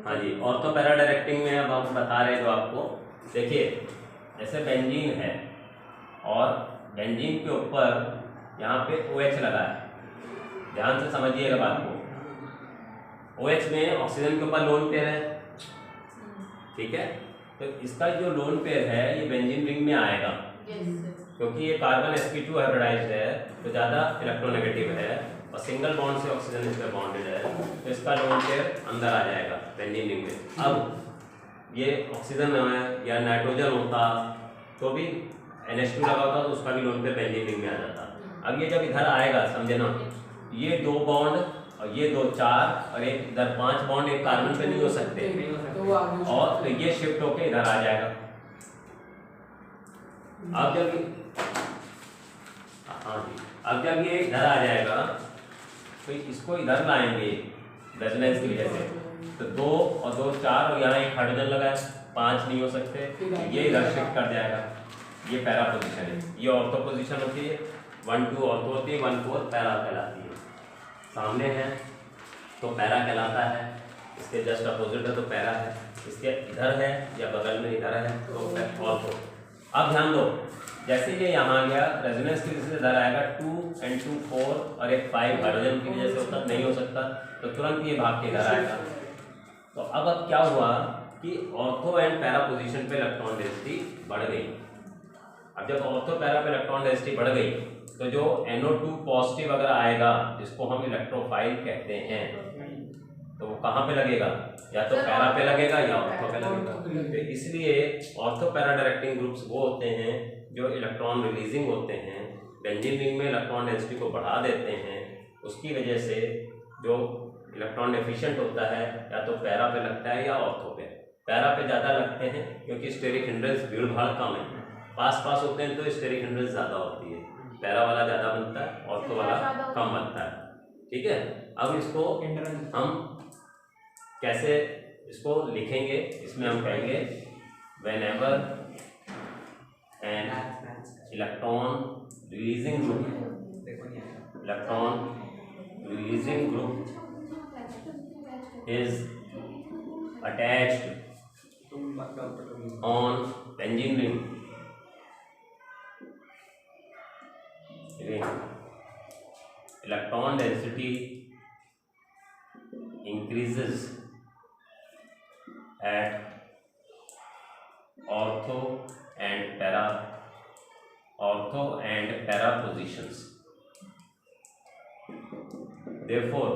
हाँ जी, ortho para directing में अब हम बता रहे हैं जो आपको, देखिए जैसे बेंजीन है और बेंजीन के ऊपर यहाँ पे OH लगा है, ध्यान से समझिएगा बात को। OH में ऑक्सीजन के ऊपर लोन पेयर है, ठीक है, तो इसका जो लोन पेयर है ये बेंजीन रिंग में आएगा, क्योंकि ये कार्बन sp2 हाइब्रिडाइज्ड है तो ज़्यादा इलेक्ट्रोनेगेटिव है और सिंगल बॉन्ड से ऑक्सीजन इस पर बॉन्डेड है, तो इसका लोन पेयर अंदर आ जाएगा बेंजीन रिंग में। अब ये ऑक्सीजन या नाइट्रोजन होता तो भी NH2 लगा होता तो उसका भी लोन पेयर बेंजीन रिंग में आ जाता। अब ये जब इधर आएगा, समझे ना, ये 2 बॉन्ड और ये 2 4 और एक इधर 5 बॉन्ड एक कार्बन पे नहीं हो सकते, और तो ये शिफ्ट होके इधर आ जाएगा। अब जब ये इधर आ जाएगा तो इसको इधर लाएंगे रेजोनेंस की वजह से, तो 2 और 2 4 और यहाँ एक हाइड्रोजन लगा है, 5 नहीं हो सकते, ये इधर शिफ्ट कर जाएगा। ये पैरा पोजीशन है, ये ऑर्थो पोजीशन होती है, 1 2 ऑर्थो होती है, 1 4 पैरा कहलाती है। सामने है तो पैरा कहलाता है, इसके जस्ट अपोजिट है तो पैरा है, इसके इधर है या बगल में इधर है तो ऑर्थो। अब ध्यान दो, जैसे ये यहाँ आ गया रेजोनेंस की वजह से इधर आएगा 2 and 2 4 और एक 5 हाइड्रोजन की वजह से होता नहीं हो सकता, तो तुरंत ये भाग के इधर आएगा। तो अब क्या हुआ कि ऑर्थो एंड पैरा पोजीशन पे इलेक्ट्रॉन डेंसिटी बढ़ गई। अब जब ऑर्थो पैरा पे इलेक्ट्रॉन डेंसिटी बढ़ गई तो जो NO2 पॉजिटिव अगर आएगा, जिसको हम इलेक्ट्रोफाइल कहते हैं, तो वो कहाँ पे लगेगा, या तो पैरा पे लगेगा या ऑर्थो पे लगेगा। तो इसलिए ऑर्थो पैरा डायरेक्टिंग ग्रुप्स वो होते हैं जो इलेक्ट्रॉन रिलीजिंग होते हैं, बेंजीन रिंग में इलेक्ट्रॉन डेंसिटी को बढ़ा देते हैं, उसकी वजह से जो इलेक्ट्रॉन एफिशिएंट होता है या तो पैरा पे लगता है या ऑर्थो पे। पैरा पे ज़्यादा लगते हैं क्योंकि स्टेरिक हिंड्रेंस भीड़ भाड़ कम है, पास होते हैं तो स्टेरिक हिंड्रेंस ज़्यादा होती है, पैरा वाला ज़्यादा बनता है, ऑर्थो वाला कम बनता है, ठीक है। अब इसको हम कैसे इसको लिखेंगे, इसमें हम कहेंगे whenever an electron releasing group is attached on benzene ring, electron density increases at ortho and para positions. Therefore,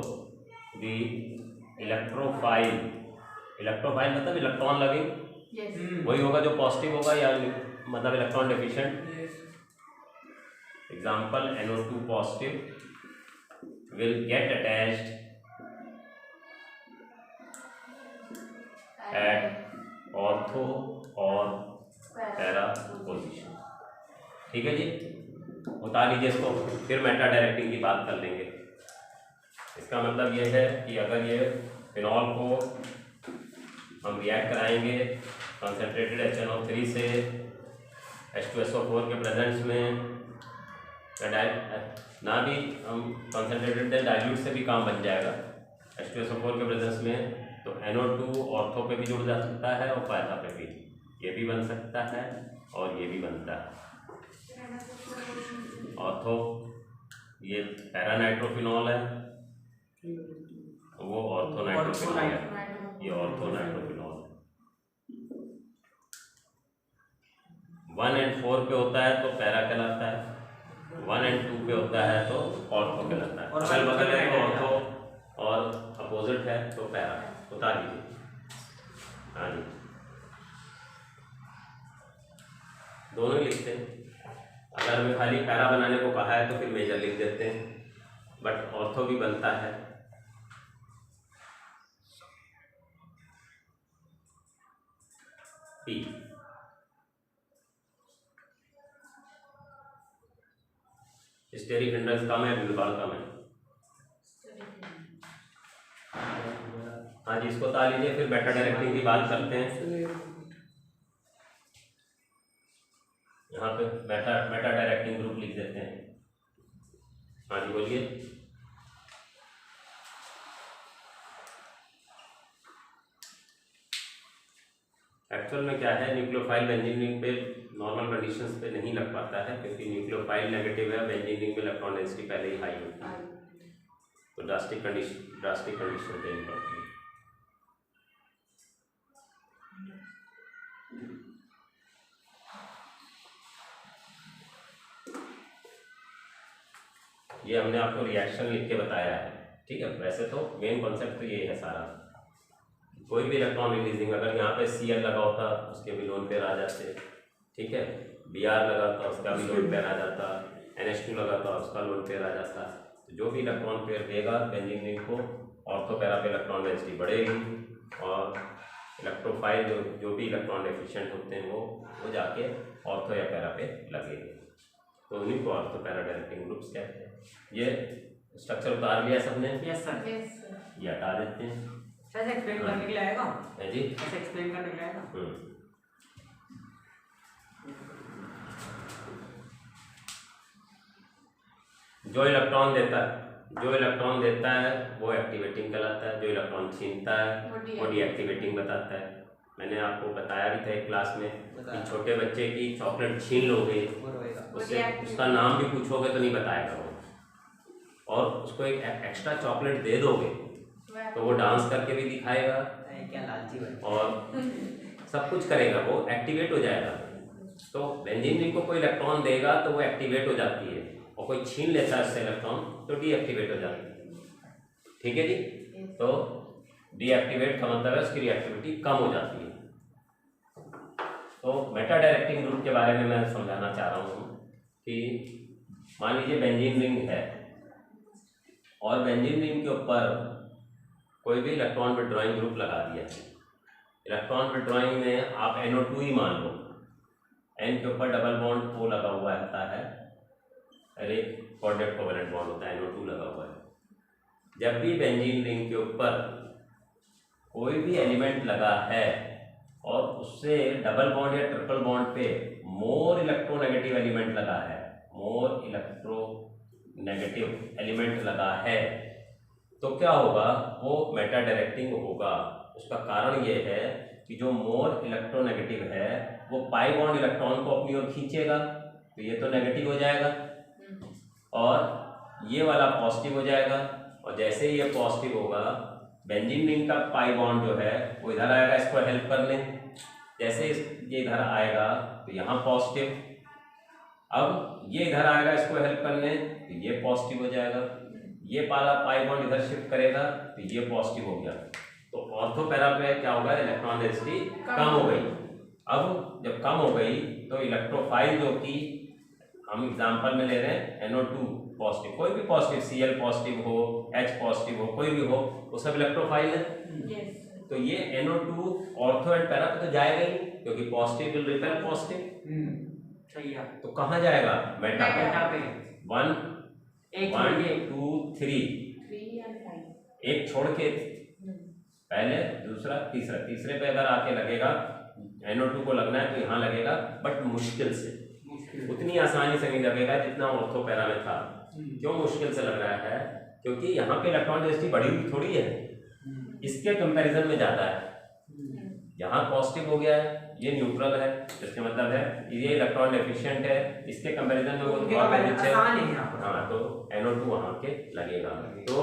the electrophile मतलब इलेक्ट्रॉन लविंग, वही होगा जो पॉजिटिव होगा या मतलब electron deficient. Example NO2 positive will get attached at ortho और para position, ठीक है जी। बता लीजिए इसको, फिर मेटा डायरेक्टिंग की बात कर लेंगे। इसका मतलब ये है कि अगर ये फिनॉल को हम रिएक्ट कराएंगे कंसनट्रेटेड HNO3 से H2SO4 के प्रेजेंस में, ना भी हम कंसनट्रेटेड डाइल्यूट से भी काम बन जाएगा H2SO4 के प्रेजेंस में, तो NO2 ऑर्थो पे भी जुड़ जा सकता है और पैरा पे भी, ये भी बन सकता है और ये भी बनता है। ऑर्थो ये पैरा नाइट्रोफिनॉल है, वो ऑर्थो नाइट्रोफिनॉल है, ये ऑर्थो नाइट्रोफिनॉल है। 1 and 4 पे होता है तो पैरा कहलाता है, 1 and 2 पे होता है तो ऑर्थो कहलाता है, अगल बगल है तो ऑर्थो और अपोजिट है तो पैरा। बता दीजिए, हाँ जी, दोनों ही लिखते हैं। अगर हमें खाली पैरा बनाने को कहा है तो फिर मेजर लिख देते हैं, बट ऑर्थो भी बनता है। पी स्टेरिक हिंड्रेंस कम है, भीड़ भाड़ कम है। हाँ जी, इसको बता लीजिए, फिर मेटा डायरेक्टिंग की बात करते हैं। यहाँ पे मेटा डायरेक्टिंग ग्रुप लिख देते हैं। हाँ जी बोलिए। एक्चुअल में क्या है, न्यूक्लियोफाइल बेंजीन रिंग पे नॉर्मल कंडीशंस पे नहीं लग पाता है, क्योंकि न्यूक्लियोफाइल नेगेटिव है, बेंजीन रिंग में इलेक्ट्रॉन डेंसिटी पहले ही हाई होती है, तो ड्रास्टिक कंडीशन देनी पड़ती है। ये हमने आपको रिएक्शन लिख के बताया है, ठीक है। वैसे तो मेन कॉन्सेप्ट तो ये है सारा। कोई भी इलेक्ट्रॉन रिलीजिंग, अगर यहाँ पे Cl लगा होता उसके भी लोन पेयर आ जाते, ठीक है। Br लगा था उसका भी लोन पेयर आ जाता, NH2 लगा था उसका लोन पेयर आ जाता। तो जो भी इलेक्ट्रॉन पेयर देगा बेंजीन रिंग को, ऑर्थो पैरा पे इलेक्ट्रॉन डेंसिटी बढ़ेगी, और इलेक्ट्रोफाइल जो भी इलेक्ट्रॉन डेफिशिएंट होते हैं वो जाके ऑर्थो या पैरा पे लगेंगे, तो उन्हीं को ऑर्थो पैरा डायरेक्टिंग ग्रुप्स कहते हैं। ये स्ट्रक्चर उतार लिया सबने? Yes sir. ये हटा देते हैं। ऐसे एक्सप्लेन करने के लिए आएगा है जी, ऐसे एक्सप्लेन करने के लिए आएगा। जो इलेक्ट्रॉन देता है वो एक्टिवेटिंग कहलाता है, जो इलेक्ट्रॉन छीनता है वो डीएक्टिवेटिंग बताता है। मैंने आपको बताया भी था एक क्लास में कि छोटे बच्चे की चॉकलेट छीन लोगे, उससे उसका नाम भी पूछोगे तो नहीं बताएगा वो, और उसको एक एक्स्ट्रा चॉकलेट दे दोगे तो वो डांस करके भी दिखाएगा, क्या लालची और सब कुछ करेगा, वो एक्टिवेट हो जाएगा। तो बेंजीन रिंग को कोई इलेक्ट्रॉन देगा तो वो एक्टिवेट हो जाती है, और कोई छीन लेता है उससे इलेक्ट्रॉन तो डीएक्टिवेट हो जाती है, ठीक है जी। तो डीएक्टिवेट का मतलब है उसकी रिएक्टिविटी कम हो जाती है। तो मेटा डायरेक्टिंग ग्रुप के बारे में मैं समझाना चाह रहा हूँ कि मान लीजिए बेंजीन रिंग है, और बेंजीन रिंग के ऊपर कोई भी इलेक्ट्रॉन विड्रॉइंग ग्रुप लगा दिया है। इलेक्ट्रॉन विड्रॉइंग में आप NO2 ही मान लो, N के ऊपर डबल बॉन्ड O लगा हुआ होता है, और एक कोऑर्डिनेट कोवेलेंट बॉन्ड होता है, NO2 लगा हुआ है। जब भी बेंजीन रिंग के ऊपर कोई भी एलिमेंट लगा है और उससे डबल बॉन्ड या ट्रिपल बॉन्ड पे मोर इलेक्ट्रोनेगेटिव एलिमेंट लगा है, मोर इलेक्ट्रोनेगेटिव एलिमेंट लगा है, तो क्या होगा, वो मेटा डायरेक्टिंग होगा। उसका कारण ये है कि जो मोर इलेक्ट्रोनेगेटिव है वो पाई बॉन्ड इलेक्ट्रॉन को अपनी ओर खींचेगा, तो ये तो नेगेटिव हो जाएगा, और ये वाला पॉजिटिव हो जाएगा। और जैसे ही ये पॉजिटिव होगा, बेंजीन रिंग का पाई बॉन्ड जो है वो इधर आएगा इसको हेल्प करने, जैसे ये इधर आएगा तो यहाँ पॉजिटिव, अब ये इधर आएगा इसको हेल्प करने तो ये पॉजिटिव हो जाएगा, ये पाला पाई बॉन्ड इधर शिफ्ट करेगा तो ये पॉजिटिव हो गया। तो ऑर्थो पैरा पे क्या होगा, इलेक्ट्रॉन डेंसिटी कम हो गई। अब जब कम हो गई तो इलेक्ट्रोफाइल जो कि हम एग्जांपल में ले रहे हैं NO2 पॉजिटिव, कोई भी पॉजिटिव, Cl पॉजिटिव हो, H पॉजिटिव हो, कोई भी हो, वो सब इलेक्ट्रोफाइल है। तो ये NO2 ऑर्थो एंड पैरा पे तो जाएगा ही, क्योंकि पॉजिटिव विल रिपेल पॉजिटिव। सही है। तो कहाँ जाएगा, मेटा पे। 1 2 3 एक छोड़ के पहले दूसरा तीसरे पे अगर आके लगेगा, NO2 को लगना है तो यहाँ लगेगा, बट मुश्किल से, उतनी आसानी से नहीं लगेगा जितना ऑर्थो पैरा में था। क्यों मुश्किल से लग रहा है, क्योंकि यहाँ पे इलेक्ट्रॉन डेंसिटी बढ़ी हुई थोड़ी है, इसके कंपैरिजन में ज्यादा है। यहाँ पॉजिटिव हो गया है, ये न्यूट्रल है, इसका मतलब है ये इलेक्ट्रॉन डेफिशिएंट है, इसके कंपैरिजन में वो आसान है। हाँ, तो NO2 वहाँ के लगेगा। तो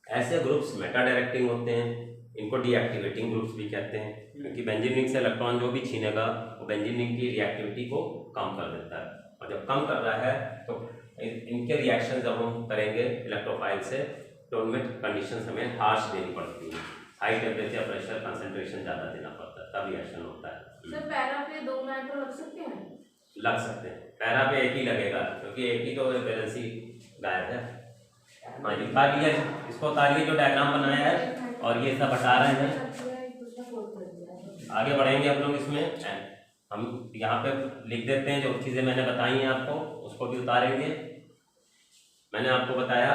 ऐसे ग्रुप्स मेटा डायरेक्टिंग होते हैं, इनको डीएक्टिवेटिंग ग्रुप्स भी कहते हैं, क्योंकि बेंजीन रिंग से इलेक्ट्रॉन जो भी छीनेगा वो बेंजीन रिंग की रिएक्टिविटी को कम कर देता है, और जब कम कर रहा है तो इनके रिएक्शन जब हम करेंगे इलेक्ट्रोफाइल से तो उनमें कंडीशंस हमें हार्श देनी पड़ती है, हाई टेम्परेचर, प्रेशर, कंसंट्रेशन ज़्यादा देना पड़ता है, तब रिएक्शन होता है। सर पैरा पे 2 नाइट्रो लग सकते हैं? लग सकते हैं, पैरा पे एक ही लगेगा, क्योंकि एक ही तो वैलेंसी गायब है। हाँ जी, उतारिए इसको, उतारिए जो डायग्राम बनाया है, और ये सब हटा रहे हैं। आगे बढ़ेंगे हम लोग इसमें, हम यहाँ पे लिख देते हैं जो चीज़ें मैंने बताई हैं आपको, उसको भी उतारेंगे। मैंने आपको बताया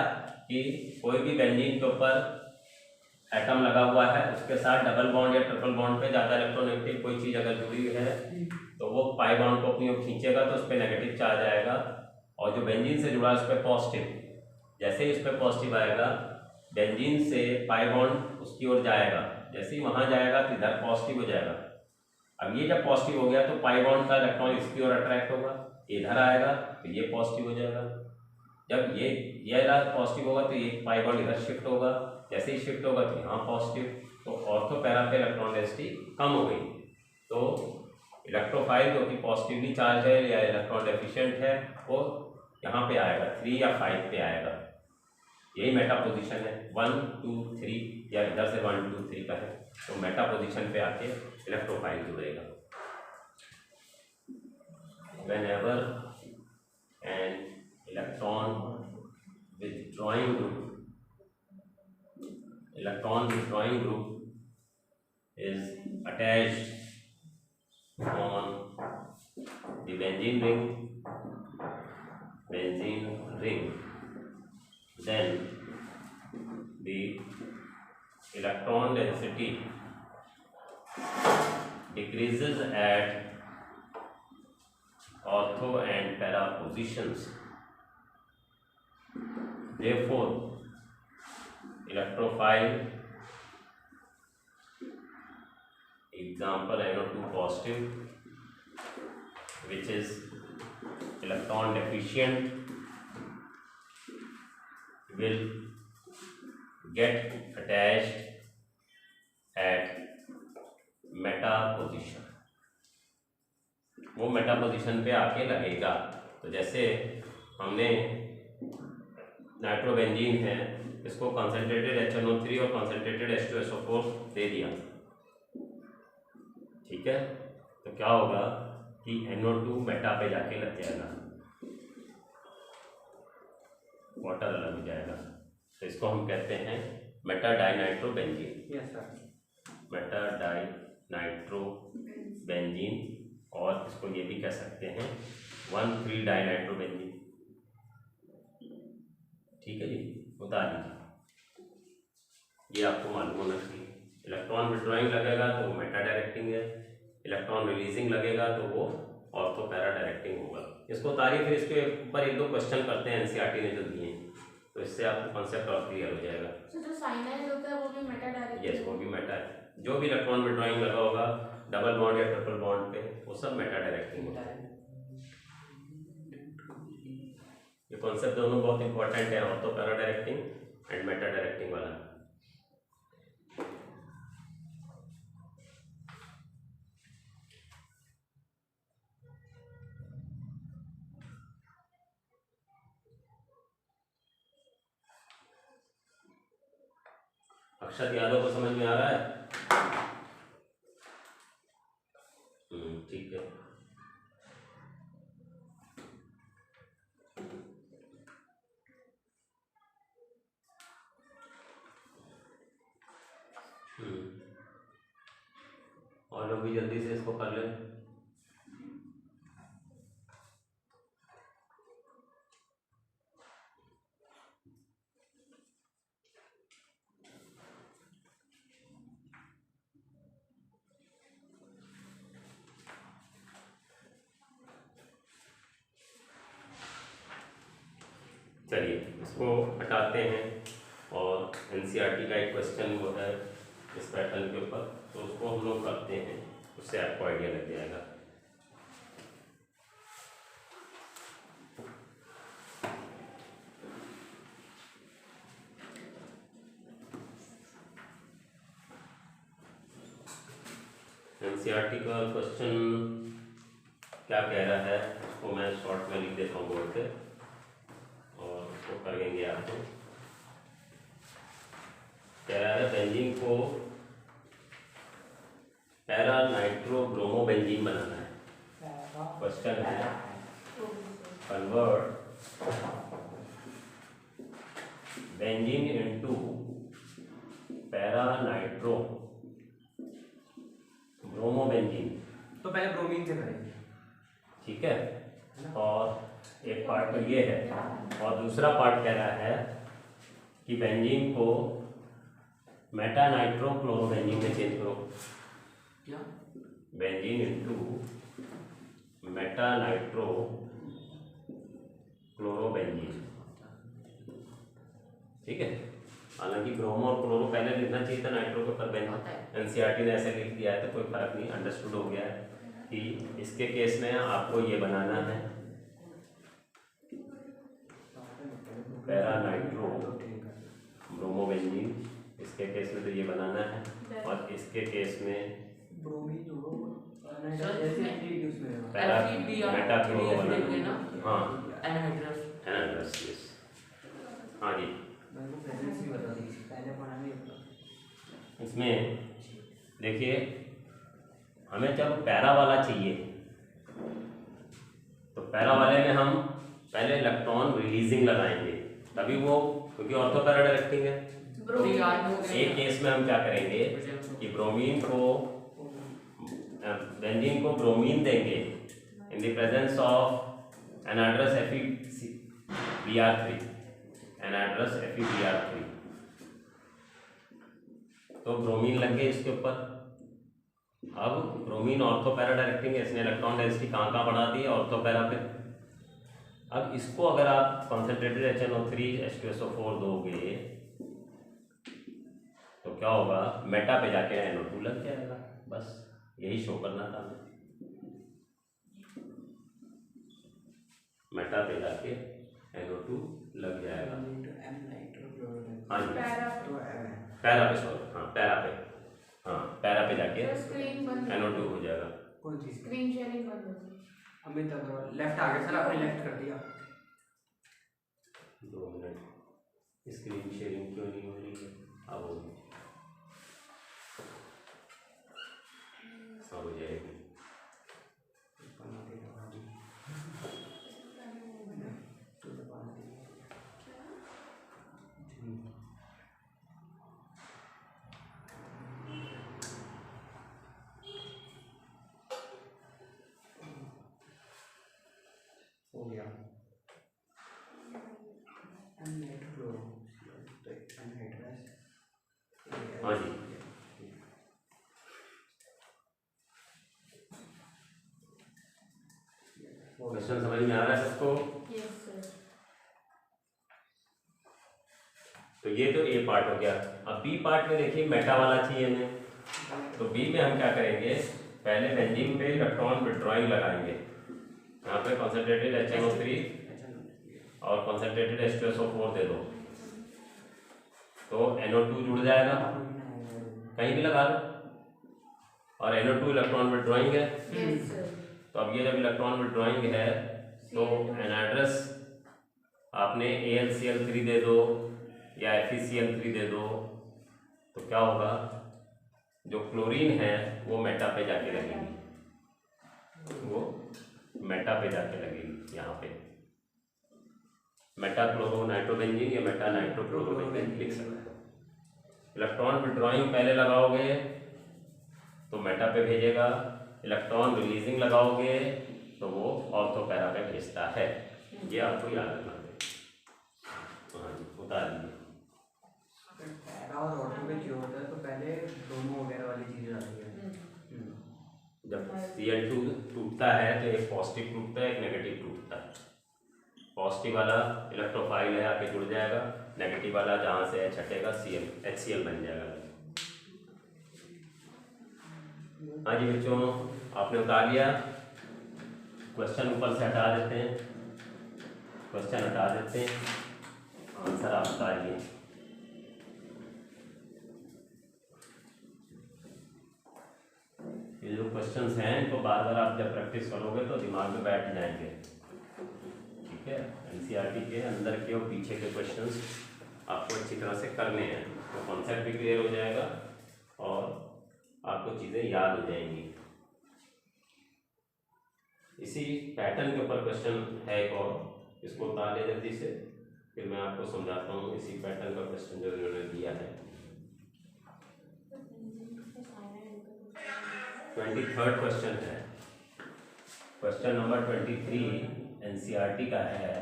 कि कोई भी बेंजीन के ऊपर एटम लगा हुआ है, उसके साथ डबल बॉन्ड या ट्रिपल बॉन्ड पे ज़्यादा इलेक्ट्रोनेगेटिव कोई चीज़ अगर जुड़ी हुई है तो वो पाई बॉन्ड को अपनी ओर खींचेगा तो उस पर नेगेटिव चार्ज आएगा, और जो बेंजीन से जुड़ा है उस पर पॉजिटिव। जैसे ही उस पर पॉजिटिव आएगा, बेंजीन से पाई बॉन्ड उसकी ओर जाएगा, जैसे ही वहाँ जाएगा तो इधर पॉजिटिव हो जाएगा, अब ये जब पॉजिटिव हो गया तो पाई बॉन्ड का इलेक्ट्रॉन इसकी ओर अट्रैक्ट होगा, इधर आएगा तो ये पॉजिटिव हो जाएगा। जब ये पॉजिटिव होगा तो ये पाई बॉन्ड इधर शिफ्ट होगा, जैसे ही शिफ्ट होगा तो यहाँ पॉजिटिव, तो ऑर्थो पैरा पे इलेक्ट्रॉन डेंसिटी कम हो गई। तो इलेक्ट्रोफाइल जो कि पॉजिटिवली चार्ज है या इलेक्ट्रॉन डेफिशिएंट है वो यहाँ पे आएगा 3 या 5 पे आएगा। यही मेटा पोजीशन है 1 2 3 या इधर से 1 2 3 का है, तो मेटा पोजीशन पे आके इलेक्ट्रोफाइल जुड़ेगा। Whenever an electron withdrawing group is attached on the benzene ring, then the electron density decreases at ortho and para positions. Therefore, electrophile example NO2 positive, which is electron deficient, will get attached at meta position. वो Meta position पे आके लगेगा। तो जैसे हमने nitrobenzene है, इसको concentrated HNO3 और कंसंट्रेटेड H2SO4 दे दिया, ठीक है, तो क्या होगा कि NO2 मेटा पे जाके लग जाएगा, वाटर अलग हो जाएगा, तो इसको हम कहते हैं Meta dinitrobenzene. Yes sir. Meta dinitrobenzene, और इसको ये भी कह सकते हैं 1,3 डाइनाइट्रोबेंजीन। ठीक है जी, बता दीजिए, ये आपको मालूम होना चाहिए। इलेक्ट्रॉन विड्रॉइंग लगेगा तो वो मेटा डायरेक्टिंग है, इलेक्ट्रॉन रिलीजिंग लगेगा तो वो ऑर्थो पैरा डायरेक्टिंग होगा। इसको उतारिए, फिर इसके ऊपर 1-2 क्वेश्चन करते हैं एनसीईआरटी ने जो दिए हैं, तो इससे आपको कॉन्सेप्ट और क्लियर हो जाएगा। जो साइनाइड होता है वो भी मेटा डायरेक्ट? यस, वो भी मेटा है। जो भी इलेक्ट्रॉन विड्रॉइंग लगा होगा डबल बॉन्ड या ट्रिपल बॉन्ड पे, वो सब मेटा डायरेक्टिंग होता है। ये कॉन्सेप्ट दोनों बहुत इंपॉर्टेंट है, ortho para directing and Meta directing वाला। अक्षत यादव को समझ में आ रहा है? ठीक है। और लोग भी जल्दी से इसको कर लें। चलिए इसको हटाते हैं, और एनसीईआरटी का एक क्वेश्चन वो है इस पैटर्न के ऊपर, तो उसको हम लोग करते हैं, उससे आपको आइडिया लग जाएगा। एनसीईआरटी का क्वेश्चन क्या कह रहा है उसको मैं शॉर्ट में लिख देता हूँ बोर्ड पे, और उसको करेंगे आपको। कह रहा है बेंजीन को पैरा नाइट्रो ब्रोमो बेंजीन बनाना है। क्वेश्चन है convert benzene into para nitro bromo benzene. तो पहले ब्रोमीन से करेंगे, ठीक है, और एक पार्ट में ये है, और दूसरा पार्ट कह रहा है कि बेंजीन को मेटा नाइट्रो क्लोरोबेंजीन में चेंज करो। क्या? Benzene into Meta nitro chlorobenzene, ठीक है। हालांकि ब्रोमो और क्लोरो पहले लिखना चाहिए था नाइट्रो के ऊपर बेंजीन, एनसीईआरटी ने ऐसे लिख दिया है तो कोई फर्क नहीं, अंडरस्टूड हो गया है कि इसके केस में आपको ये बनाना है पैरा नाइट्रो ब्रोमो बेंजीन, इसके केस में तो ये बनाना है, और इसके केस में पैरा मेटा क्लोरो बनाना। हाँ एनहाइड्रस, यस। हाँ जी, इसमें देखिए हमें जब पैरा वाला चाहिए तो पैरा वाले में हम पहले इलेक्ट्रॉन रिलीजिंग लगाएंगे, तभी वो, क्योंकि ऑर्थो पैरा डायरेक्टिंग है। एक केस में हम क्या करेंगे कि ब्रोमीन को बेंजीन को ब्रोमीन देंगे in the presence of anhydrous FeBr3, anhydrous FeBr3, तो ब्रोमीन लग गए इसके ऊपर। अब ब्रोमीन ऑर्थो पैरा डायरेक्टिंग है, इसने इलेक्ट्रॉन डेंसिटी कहाँ बढ़ा दी है, ऑर्थो पैरा पे। अब इसको अगर आप कॉन्सेंट्रेटेड HNO3 H2SO4 दोगे तो क्या होगा, मेटा पे जाके NO2 लग जाएगा, बस यही शो करना था हमें, मेटा पे जाके NO2 लग जाएगा। हाँ जी, पैरा पे, सॉरी, हाँ पैरा पे, हाँ पैरा पे जाके NO2 हो जाएगा। स्क्रीन शेयरिंग बंद हो गई। अमित अग्रवाल लेफ्ट आ गया सर, आपने लेफ्ट कर दिया। 2 मिनट, स्क्रीन शेयरिंग क्यों नहीं हो रही है, अब हो जाएगी। हो गया। हाँ जी, क्वेश्चन समझ में आ रहा है सबको? Yes sir. तो ये तो ए पार्ट हो गया। अब बी पार्ट में देखिए मेटा वाला चाहिए हमें, तो बी में हम क्या करेंगे, पहले बेंजीन पे इलेक्ट्रॉन विड्रॉइंग लगाएंगे, यहाँ पे कॉन्सेंट्रेटेड HNO3 और कॉन्सेंट्रेटेड H2SO4 दे दो, तो NO2 जुड़ जाएगा, कहीं भी लगा दो, और NO2 इलेक्ट्रॉन विड्रॉइंग है। Yes sir. तो अब ये जब इलेक्ट्रॉन विड्रॉइंग है तो एनहाइड्रस आपने AlCl3 दे दो या FeCl3 दे दो, तो क्या होगा, जो क्लोरीन है वो मेटा पे जाके लगेगी, वो मेटा पे जाके लगेगी, यहाँ पे मेटा क्लोरो नाइट्रोबेंजीन या मेटा नाइट्रोक्लोरोबेंजीन लिख सकते हो। इलेक्ट्रॉन विड्रॉइंग पहले लगाओगे तो मेटा पे भेजेगा, इलेक्ट्रॉन रिलीजिंग लगाओगे तो वो ऑर्थो पैरा पे भेजता है, ये आपको याद रखना है। हाँ जी, उतार दीजिए। पैरा और ऑर्थो पे जो होता है तो पहले ब्रोमो वगैरह वाली चीजें आती है। जब Cl2 टूटता है तो एक पॉजिटिव टूटता है, एक नेगेटिव टूटता है। पॉजिटिव वाला इलेक्ट्रोफाइल है आके जुड़ जाएगा, नेगेटिव वाला जहाँ से H हटेगा HCl बन जाएगा। हाँ जी बच्चों, आपने उतार लिया, क्वेश्चन ऊपर से हटा देते हैं, क्वेश्चन हटा देते हैं, आंसर आप बताइए। ये जो क्वेश्चंस हैं इनको बार बार आप जब प्रैक्टिस करोगे तो दिमाग में बैठ जाएंगे, ठीक है। एनसीईआरटी के अंदर के और पीछे के क्वेश्चंस आपको अच्छी तरह से करने हैं, तो कॉन्सेप्ट भी क्लियर हो जाएगा और आपको चीज़ें याद हो जाएंगी। इसी पैटर्न के ऊपर क्वेश्चन है एक और, इसको उतार ले जल्दी से, फिर मैं आपको समझाता हूँ। इसी पैटर्न का क्वेश्चन जो इन्होंने दिया है 23rd क्वेश्चन है, क्वेश्चन नंबर 23 एनसीईआरटी का है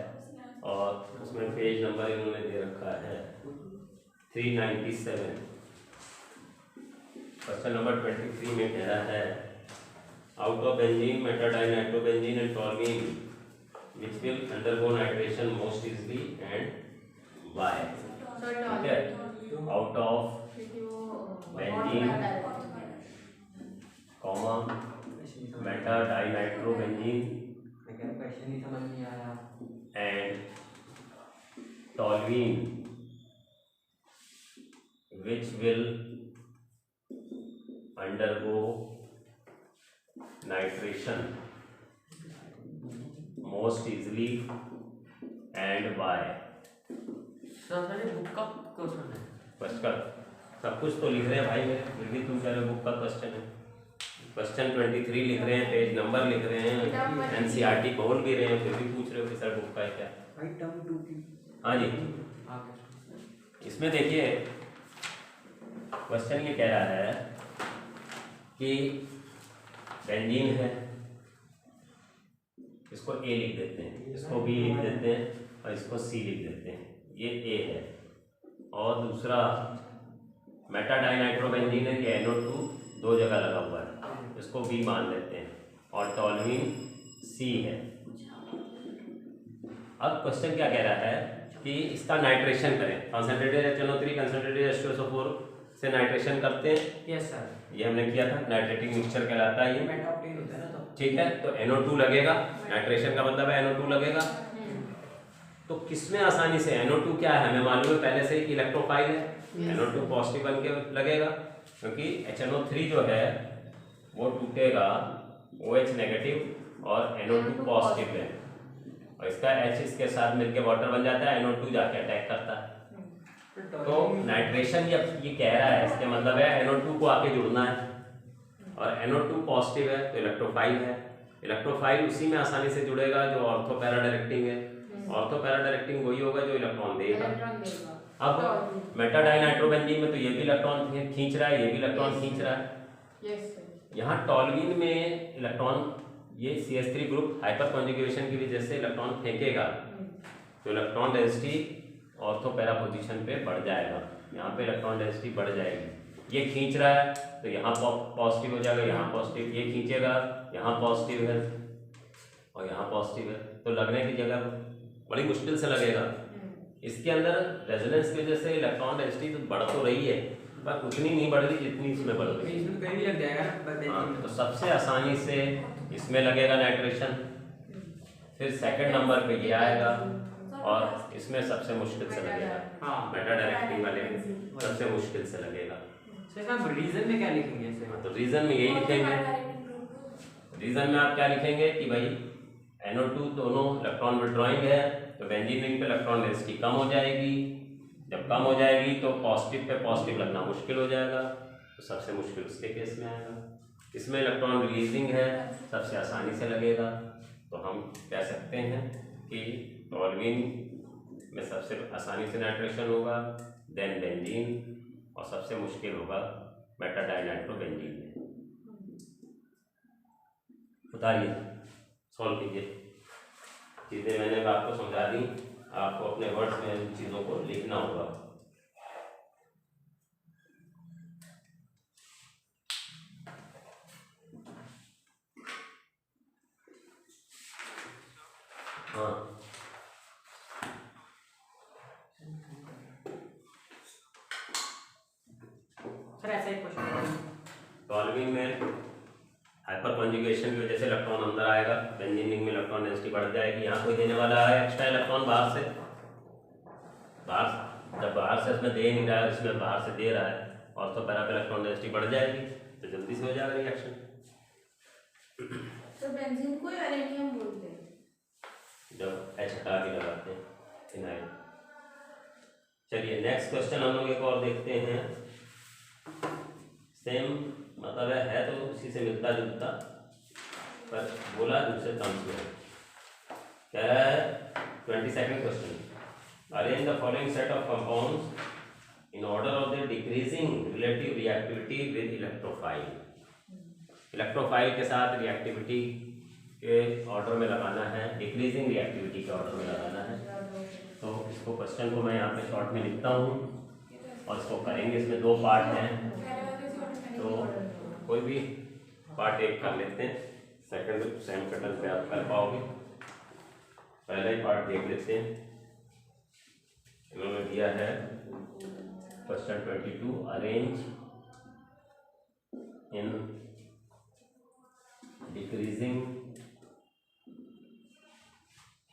और उसमें पेज नंबर इन्होंने दे रखा है 397। क्वेश्चन नंबर 23 में कह रहा है out of benzene meta dinitrobenzene and toluene which will undergo nitration most easily and why, ठीक है। आउट ऑफ क्योंकि वो benzene comma meta dinitrobenzene question ही समझ नहीं आया। And toluene which will undergo nitration most easily and why। Sir ये book का क्वेश्चन है। फर्स्ट का सब कुछ तो लिख रहे हैं भाई मेरे, फिर भी तुम कह रहे हो बुक का क्वेश्चन है। क्वेश्चन 23 लिख रहे हैं, पेज नंबर लिख रहे हैं, एनसीईआरटी बोल भी रहे हैं, फिर भी पूछ रहे हो कि सर बुक का है क्या। भाई टर्म 2 की। हाँ जी, इसमें देखिए क्वेश्चन ये कह रहा है कि बेंजीन है, इसको ए लिख देते हैं, इसको बी लिख देते हैं और इसको सी लिख देते हैं, ये ए है। और दूसरा मेटा डाइनाइट्रोबेंजीन है, ये NO2 दो जगह लगा हुआ है, इसको बी मान लेते हैं। और टॉल्यूइन सी है। अब क्वेश्चन क्या कह रहा है कि इसका नाइट्रेशन करें, कंसंट्रेटेड HNO3 कंसंट्रेटेड H2SO4 से नाइट्रेशन करते हैं। Yes sir. ये हमने किया था, नाइट्रेटिंग मिक्सचर कहलाता है ये। मेटाऑक्टेन होता है ना तो। ठीक है, तो NO2 लगेगा, नाइट्रेशन का मतलब है NO2 लगेगा। तो किसमें आसानी से NO2 क्या है हमें मालूम है पहले से ही, इलेक्ट्रोफाइल है, NO2 पॉजिटिव बन के लगेगा, क्योंकि HNO3 जो है वो टूटेगा OH नेगेटिव और NO2 पॉजिटिव है, और इसका H इसके साथ मिलके वाटर बन जाता है, NO2 जाके अटैक करता है। तो नाइट्रेशन ये कह रहा है, इसके मतलब है NO2 को आके जुड़ना है, और NO2 पॉजिटिव है तो इलेक्ट्रोफाइल है। इलेक्ट्रोफाइल उसी में आसानी से जुड़ेगा जो ऑर्थो पैरा डायरेक्टिंग है। ऑर्थो पैरा डायरेक्टिंग वही होगा जो इलेक्ट्रॉन देगा। अब मेटा डाइनाइट्रोबेंजीन में तो ये भी इलेक्ट्रॉन खींच रहा है, ये भी इलेक्ट्रॉन खींच रहा है। यहाँ टॉल्यूइन में इलेक्ट्रॉन, ये CH3 ग्रुप हाइपर कॉन्जुगेशन की वजह से इलेक्ट्रॉन फेंकेगा, तो electron density ortho para position पे बढ़ जाएगा, यहाँ पे इलेक्ट्रॉन डेंसिटी बढ़ जाएगी। ये खींच रहा है तो यहाँ पॉजिटिव हो जाएगा, यहाँ पॉजिटिव, ये खींचेगा यहाँ पॉजिटिव है और यहाँ पॉजिटिव है, तो लगने की जगह बड़ी मुश्किल से लगेगा। इसके अंदर रेजोनेंस की वजह से इलेक्ट्रॉन डेंसिटी तो बढ़ तो रही है, पर उतनी नहीं बढ़ रही जितनी इसमें बढ़ रही है। इसमें कहीं भी लग जाएगा। हाँ, तो सबसे आसानी से इसमें लगेगा नाइट्रेशन, फिर सेकंड नंबर पे ये आएगा, और इसमें सबसे मुश्किल से लगेगा। हाँ, मेटा डायरेक्टिंग वाले में सबसे मुश्किल से लगेगा। सर आप रीजन में क्या लिखेंगे इसे? तो रीजन में यही लिखेंगे, रीजन में आप क्या लिखेंगे कि भाई NO2 दोनों इलेक्ट्रॉन विड्रॉइंग है, तो बेंजीन रिंग पे इलेक्ट्रॉन डेंसिटी कम हो जाएगी। जब कम हो जाएगी तो पॉजिटिव पे पॉजिटिव लगना मुश्किल हो जाएगा, तो सबसे मुश्किल उसके केस में आएगा। इसमें इलेक्ट्रॉन रिलीजिंग है, सबसे आसानी से लगेगा, तो हम कह सकते हैं कि टॉल्यूइन में सबसे आसानी से नाइट्रेशन होगा, देन बेंजीन, और सबसे मुश्किल होगा मेटा डाइनाइट्रोबेंजीन में। बताइए, सॉल्व कीजिए। चीज़ें मैंने आपको समझा दी, आपको अपने वर्ड्स में इन चीज़ों को लिखना होगा। हाँ, सर ऐसा एक क्वेश्चन, टॉल्यूइन में हाइपर कॉन्जुगेशन की वजह से इलेक्ट्रॉन अंदर आएगा, बेंजीन रिंग में इलेक्ट्रॉन डेंसिटी बढ़ जाएगी। यहाँ कोई देने वाला है एक्स्ट्रा इलेक्ट्रॉन बाहर से, जब बाहर से इसमें दे नहीं रहा है, इसमें बाहर से दे रहा है, और तो पैरा पे इलेक्ट्रॉन डेंसिटी बढ़ जाएगी, तो जल्दी से हो जाएगा रिएक्शन। तो बेंजीन को यूरेनियम बोलते हैं जब H हटा के लगाते हैं फिनाइल। चलिए नेक्स्ट क्वेश्चन हम लोग एक और देखते हैं, सेम मतलब है तो उसी से मिलता जुलता, पर बोला दूसरे टर्म्स में। कह रहा है 22nd question, arrange the following set of compounds in order of their decreasing relative reactivity with electrophile. Electrophile के साथ रिएक्टिविटी के ऑर्डर में लगाना है, डिक्रीजिंग रिएक्टिविटी के ऑर्डर में लगाना है। तो इसको क्वेश्चन को मैं यहाँ पे शॉर्ट में लिखता हूँ और इसको करेंगे। इसमें दो पार्ट हैं, तो कोई भी पार्ट एक कर लेते हैं, सेकंड सेम पैटर्न पे आप कर पाओगे। पहला ही पार्ट देख लेते हैं। इन्होंने दिया है question 22, arrange in decreasing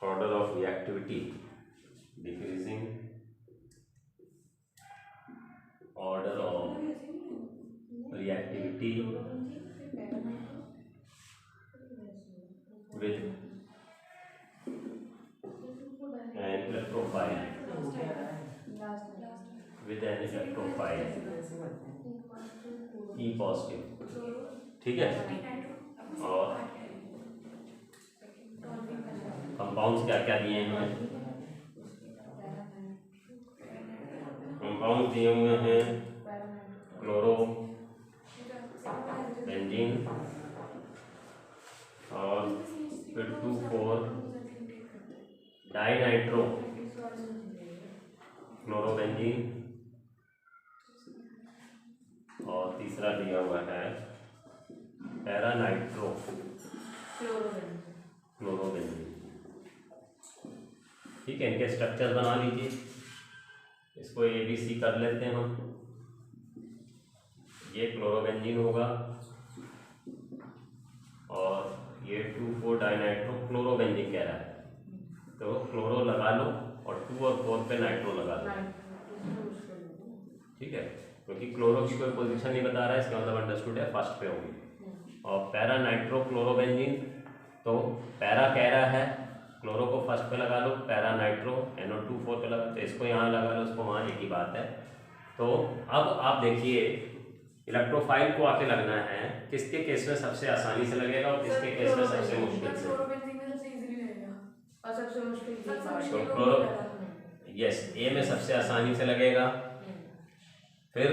order of reactivity, decreasing order of reactivity with an electrophile E positive, ठीक है। और कंपाउंड्स क्या क्या दिए हैं, कंपाउंड दिए हुए हैं क्लोरो बेंजीन और फिर 2,4 डाइनाइट्रो क्लोरोबेंजीन और तीसरा दिया हुआ है पैरानाइट्रो क्लोरोबेंजीन। ठीक है, इनके स्ट्रक्चर बना लीजिए, इसको ABC कर लेते हैं हम। ये क्लोरोबेंजीन होगा और ये 2,4 डाइनाइट्रो क्लोरोबेंजीन कह रहा है, तो क्लोरो लगा लो और 2 और 4 पे नाइट्रो लगा दो, ठीक है, क्योंकि क्लोरो की कोई पोजीशन नहीं बता रहा है, इसका मतलब अंडरस्टूड है फर्स्ट पे होगी। और पैरा नाइट्रो क्लोरोबेंजीन, तो पैरा कह रहा है क्लोरो को फर्स्ट पे लगा लो, पैरा नाइट्रो NO2 4 पे लगा, तो इसको यहाँ लगा लो, उसको वहाँ, एक ही बात है। तो अब आप देखिए इलेक्ट्रोफाइल को आके लगना है, किसके केस में सबसे आसानी से लगेगा और किसके केस में सबसे मुश्किल से। तो क्लोरो, यस, ए में सबसे आसानी से लगेगा, फिर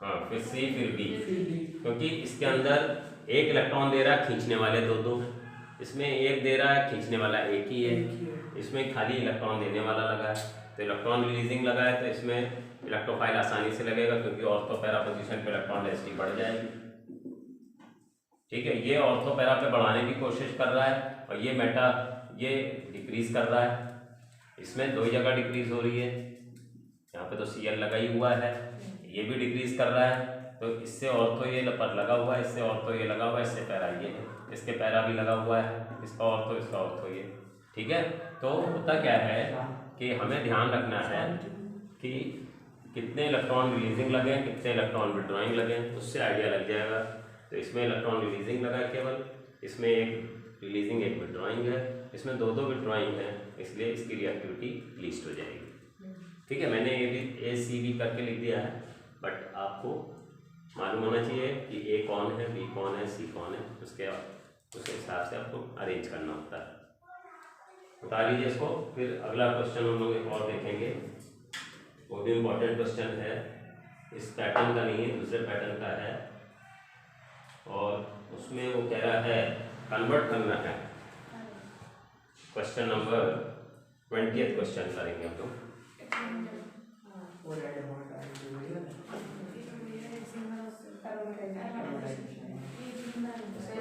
हाँ, फिर सी, फिर बी, क्योंकि इसके अंदर एक इलेक्ट्रॉन दे रहा है, खींचने वाले दो हैं, इसमें एक दे रहा है, खींचने वाला एक ही है, इसमें खाली इलेक्ट्रॉन देने वाला लगा है, तो इलेक्ट्रॉन रिलीजिंग लगा है, तो इसमें इलेक्ट्रोफाइल आसानी से लगेगा, क्योंकि ऑर्थो पैरा पोजीशन पे इलेक्ट्रॉन डेंसिटी बढ़ जाएगी। ठीक है, ये ऑर्थो पैरा पे बढ़ाने की कोशिश कर रहा है और ये मेटा, ये डिक्रीज कर रहा है, इसमें दो जगह डिक्रीज हो रही है, यहाँ पे तो Cl लगा ही हुआ है, ये भी डिक्रीज कर रहा है, तो इससे ऑर्थो ये पर लगा हुआ है, इससे ऑर्थो ये लगा हुआ है, इससे पैरा ये है, इसके पैरा भी लगा हुआ है, इसका ऑर्थो, इसका ऑर्थो ये, ठीक है। तो होता क्या है कि हमें ध्यान रखना है कि कितने इलेक्ट्रॉन रिलीजिंग लगे, कितने इलेक्ट्रॉन विड्रॉइंग लगे, उससे आइडिया लग जाएगा। तो इसमें इलेक्ट्रॉन रिलीजिंग लगा केवल, इसमें एक रिलीजिंग एक विड्रॉइंग है, इसमें दो विड्रॉइंग है, इसलिए इसकी रिएक्टिविटी लीस्ट हो जाएगी। ठीक है, मैंने ये भी ACB करके लिख दिया है, बट आपको मालूम होना चाहिए कि A कौन है, B कौन है, C कौन है, उसके हिसाब से आपको अरेंज करना होता है। उतार लीजिए इसको। फिर अगला क्वेश्चन हम लोग एक और देखेंगे, वो भी इम्पोर्टेंट क्वेश्चन है, इस पैटर्न का नहीं है, दूसरे पैटर्न का है, और उसमें वो कह रहा है कन्वर्ट करना है। क्वेश्चन नंबर 20th क्वेश्चन करेंगे हम लोग।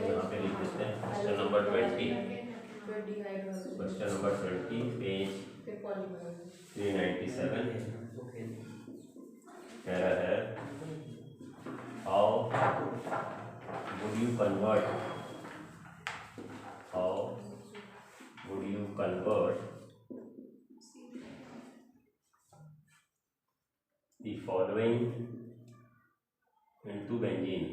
यहाँ पे लिख देते हैं question number 20, question number 20 page 397 कह रहा है how would you convert the following into benzene,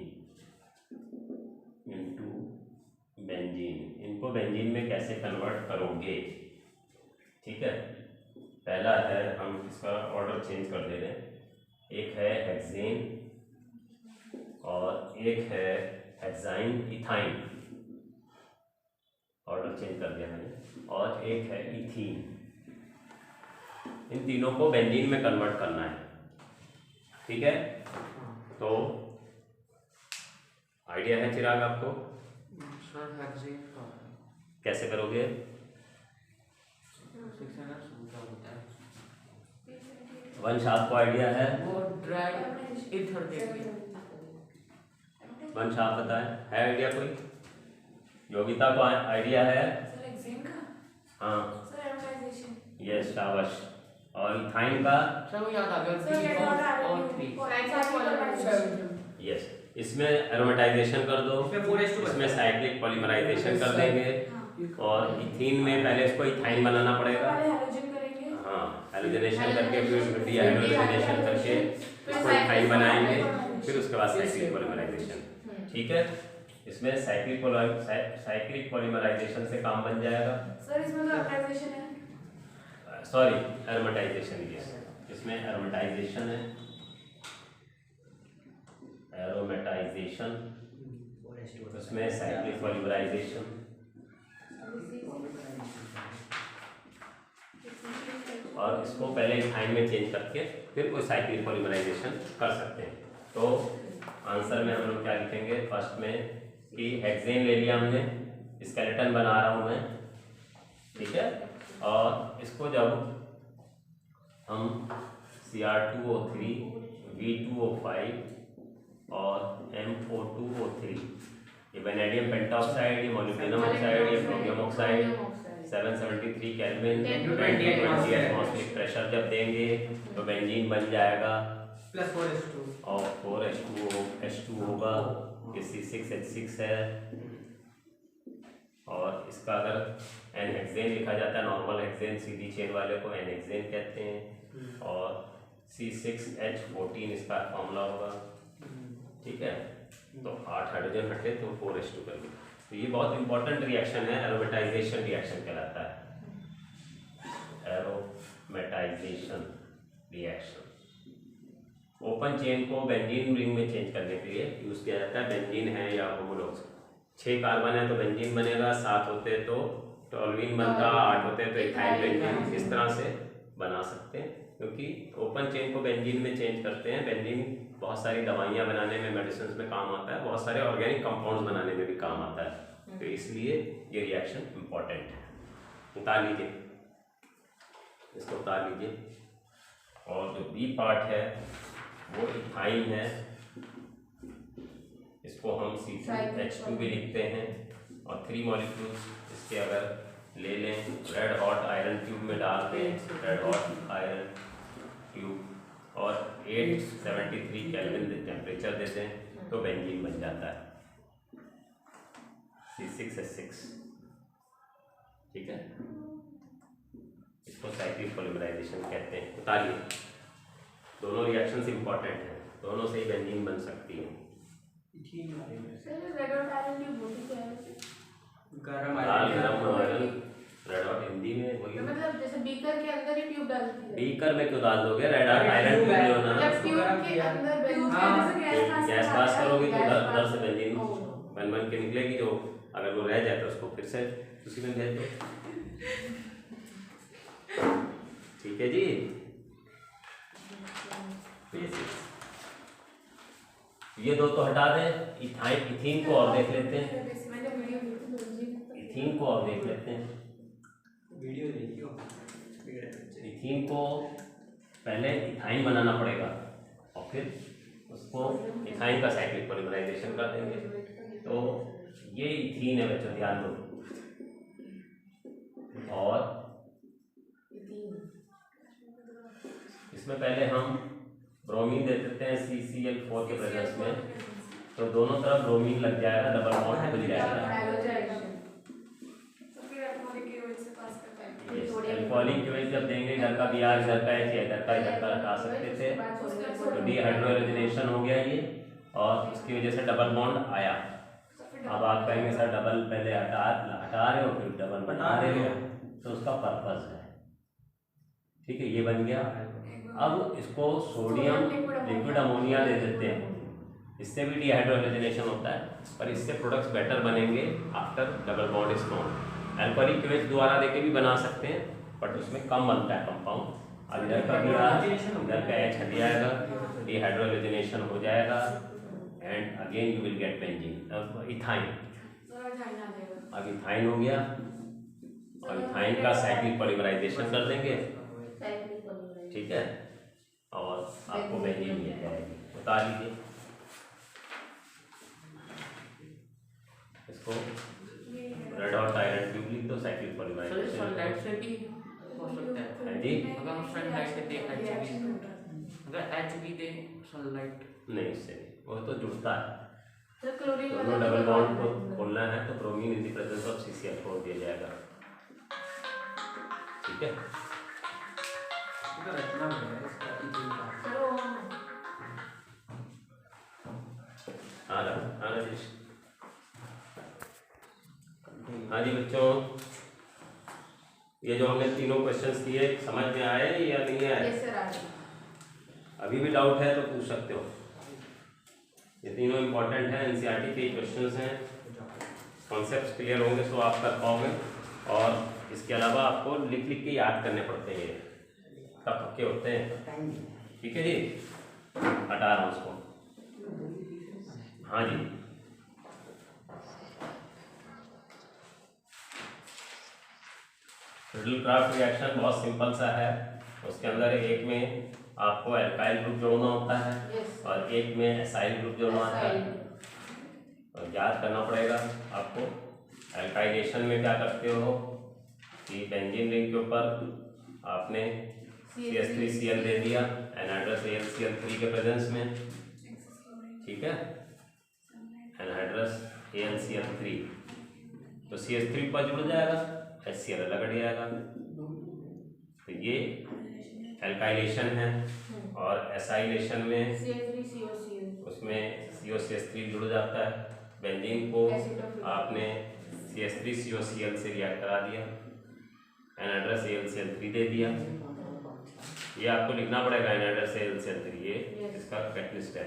इनको बेंजीन में कैसे कन्वर्ट करोगे। ठीक है, पहला है, हम इसका ऑर्डर चेंज कर दे रहे हैं, एक है हेक्सेन और एक है हेक्साइन इथाइन, ऑर्डर चेंज कर दिया मैंने, और एक है इथीन। इन तीनों को बेंजीन में कन्वर्ट करना है। ठीक है, तो आइडिया है चिराग आपको, कैसे करोगे। वंश आपको आइडिया है, वंश आप बताएं, है आइडिया कोई, योगिता को आइडिया है। हाँ, यस, शाबाश। और इथाइन का सर वो याद आ गया सर ये और और थ्री यस, इसमें एरोमेटाइजेशन कर दो, इसमें 4s2 इसमें साइक्लिक पॉलीमराइजेशन कर देंगे, और इथीन में पहले इसको इथाइन बनाना पड़ेगा। पहले हैलोजन करेंगे, हाँ, हैलोजनेशन करके फिर डीहाइड्रोजनेशन करके इसको इथाइन बनाएंगे, फिर उसके बाद साइक्लिक पॉलीमराइजेशन। ठीक है, इसमें साइक्लिक पॉलीमराइजेशन से काम बन जाएगा। सर इसमें तो एरोमेटाइजेशन है, सॉरी एरोमेटाइजेशन, यस, इसमें एरोमेटाइजेशन है, एरोमेटाइजेशन, उसमें साइक्लिक पॉलीमराइजेशन, और इसको पहले इथाइन में चेंज करके फिर कोई साइक्लिक पॉलीमराइजेशन कर सकते हैं। तो आंसर में हम लोग क्या लिखेंगे, फर्स्ट में कि हेक्सेन ले लिया हमने, स्केलेटन बना रहा हूँ मैं, ठीक है, और इसको जब हम Cr2O3, V2O5 और MO2O3, ये वेनेडियम पेंटॉक्साइड, ये मोलिब्डेनम ऑक्साइड, ये प्रोपियम ऑक्साइड 773 केल्विन 20 एटमॉस्फेरिक प्रेशर जब देंगे तो बेंजीन बन जाएगा, प्लस 4s2 और 4H2 होगा, ये C6H6 है, और इसका अगर एन हेक्सेन लिखा जाता है, नॉर्मल हेक्सेन सीधी चेन वाले को एन हेक्सेन कहते हैं, और C6H14 इसका फॉर्मूला होगा। ठीक है, तो 8 हाइड्रोजन हटे तो 4H2 कर ली। तो ये बहुत इंपॉर्टेंट रिएक्शन है, एरोमेटाइजेशन रिएक्शन कहलाता है, एरोमेटाइजेशन रिएक्शन। ओपन चेन को बेंजीन रिंग में चेंज करने के लिए यूज किया जाता है, बेंजीन है या होमोलॉग्स, 6 कार्बन है तो बेंजीन बनेगा, 7 होते तो टोल्यूइन बनता, 8 होते तो इथाइल बेंजीन, इस तरह से बना सकते हैं, क्योंकि ओपन चेन को बेंजीन में चेंज करते हैं। बेंजीन बहुत सारी दवाइयाँ बनाने में, मेडिसिन में काम आता है, बहुत सारे ऑर्गेनिक कंपाउंड्स बनाने में भी काम आता है, तो इसलिए ये रिएक्शन इम्पॉर्टेंट है। उतार लीजिए, इसको उतार लीजिए, और जो बी पार्ट है वो इथाइन है, इसको हम C2H2 भी लिखते हैं, और 3 मॉलिक्यूल्स इसके अगर ले लें, रेड हॉट आयरन ट्यूब में डाल दें, रेड हॉट आयरन ट्यूब, और 873 केल्विन टेम्परेचर दे दें तो बेंजीन बन जाता है, C6H6। ठीक है, इसको साइक्लिक पॉलीमराइजेशन कहते हैं। उतारिए, दोनों रिएक्शंस इंपॉर्टेंट हैं, दोनों से ही बेंजीन बन सकती है। सर रेड और आयरन की बोटी क्या है वैसे? गरम लाल आयरन गरम आयरन, रेड हॉट हिंदी में वही, मतलब जैसे बीकर के अंदर ही ट्यूब डालती है, बीकर में क्यों डाल दोगे, रेड आयरन ट्यूब जो ना, मतलब ट्यूब के अंदर बेंजीन, हाँ, जैसे गैस पास करोगे तो गैस उधर से बेंजीन ओह। बन के निकलेगी, जो अगर वो रह जाए तो उसको फिर से उसी में भेज दो। ठीक है जी, ये दो तो हटा दें, इथीन को और देख लेते हैं, मैंने वीडियो देखी तो बेंजीन इथीन को और देख लेते हैं। वीडियो देखियो, इथीन को पहले इथाइन बनाना पड़ेगा, और फिर उसको इथाइन का साइक्लिक पॉलीमराइजेशन कर देंगे। तो ये इथीन है बच्चों, ध्यान दो, और इसमें पहले हम ब्रोमीन दे देते हैं CCl4 के प्रेजेंस में, तो दोनों तरफ ब्रोमीन लग जाएगा, डबल बॉन्ड बन जाएगा। एल्कोहलिक की वजह जब देंगे, इधर का Br इधर का H इधर का हटा सकते थे, तो डीहाइड्रोजनेशन हो गया ये, और उसकी वजह से डबल बॉन्ड आया। अब आप कहेंगे सर डबल पहले हटा रहे हो फिर डबल बना रहे हो, तो उसका पर्पस है। ठीक है, ये बन गया। अब इसको सोडियम लिक्विड अमोनिया दे देते हैं, इससे भी डीहाइड्रोजनेशन होता है, पर इससे प्रोडक्ट्स बेटर बनेंगे after double bond is formed. Alcoholic की वजह दोबारा देके भी बना सकते हैं, बट उसमें कम बनता है कंपाउंड। अब इधर का Br इधर का H हट जाएगा, डीहाइड्रोजनेशन हो जाएगा, and again you will get benzene, ethyne. अब इथाइन हो गया, और इथाइन का साइक्लिक पॉलीमराइजेशन कर देंगे, ठीक है, और आपको बेंजीन मिल जाएगी। उतार लीजिए इसको, रेड हॉट आयरन ट्यूब लिख दो, साइक्लिक पॉलीमराइजेशन। सनलाइट से भी हो सकता है हाँ जी, अगर हम सनलाइट दे रिएक्शन एचवी हो रहा था। अगर एचवी दे सनलाइट नहीं, इससे नहीं, वो तो जुड़ता है। तो क्लोरीन दोनों डबल बॉन्ड को खोलना है तो bromine in the presence of CCl छोड़ दिया जाएगा। ठीक है, तो रचना है इसका इथीन का चलो हाँ राजेश। हाँ जी बच्चों, ये जो हमने तीनों क्वेश्चंस किए समझ में आए या नहीं आए? यस सर आ गया। अभी भी डाउट है तो पूछ सकते हो। ये तीनों इंपॉर्टेंट है, एनसीईआरटी के क्वेश्चंस हैं। कॉन्सेप्ट्स क्लियर होंगे तो आप कर पाओगे, और इसके अलावा आपको लिख लिख के याद करने पड़ते हैं, ये तब पक्के होते हैं। ठीक है जी, हटा रहा हूँ उसको। हाँ जी, रिडल-क्राफ्ट रिएक्शन बहुत सिंपल सा है। उसके अंदर एक में आपको एल्काइल ग्रुप जोड़ना होता है यस और एक में एसाइल ग्रुप जोड़ना होता है। और याद करना पड़ेगा आपको। एल्काइलेशन में क्या करते हो कि बेंजीन रिंग के ऊपर आपने CH3Cl दे दिया एनहाइड्रस AlCl3 के प्रेजेंस में। ठीक है, एनहाइड्रस AlCl3 तो CH3 पर जुड़ जाएगा, HCl अलग हट जाएगा। तो ये एल्काइलेशन है। और एसाइलेशन में CH3COCl उसमें COCH3 जुड़ जाता है। बेंजीन को आपने CH3COCl से रिएक्ट करा दिया, एनहाइड्रस AlCl3 दे दिया। ये आपको लिखना पड़ेगा, एनहाइड्रस AlCl3 ये इसका कैटलिस्ट है।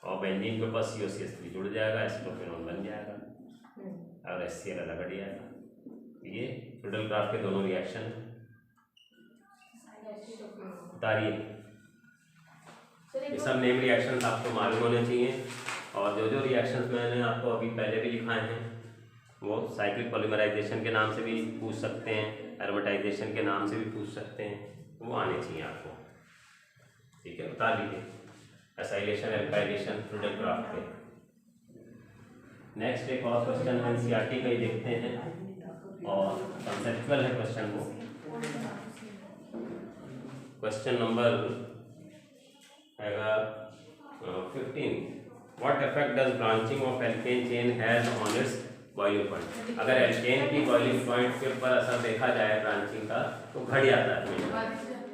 और बेंजीन के पास COCH3 जुड़ जाएगा, एसिटोफेनॉल बन जाएगा और HCl अलग हट जाएगा। ये रिडल-क्राफ्ट के दोनों रिएक्शन उतारिए। ये सब नेम रिएक्शंस आपको मालूम होने चाहिए। और जो जो रिएक्शंस मैंने आपको अभी पहले भी लिखाए हैं वो साइक्लिक पॉलीमराइजेशन के नाम से भी पूछ सकते हैं, एरोमेटाइजेशन के नाम से भी पूछ सकते हैं, वो आने चाहिए आपको। ठीक है, उतार लीजिए एसाइलेशन, एल्काइलेशन, रिडल-क्राफ्ट के। नेक्स्ट एक और क्वेश्चन एनसीईआरटी का ही देखते हैं और कंसेप्चुअल है क्वेश्चन वो। क्वेश्चन नंबर हैगा 15। What effect does branching of alkene chain has on it's boiling point. अगर एल्केन की बॉइलिंग पॉइंट के ऊपर असर देखा जाए ब्रांचिंग का तो घट जाता है।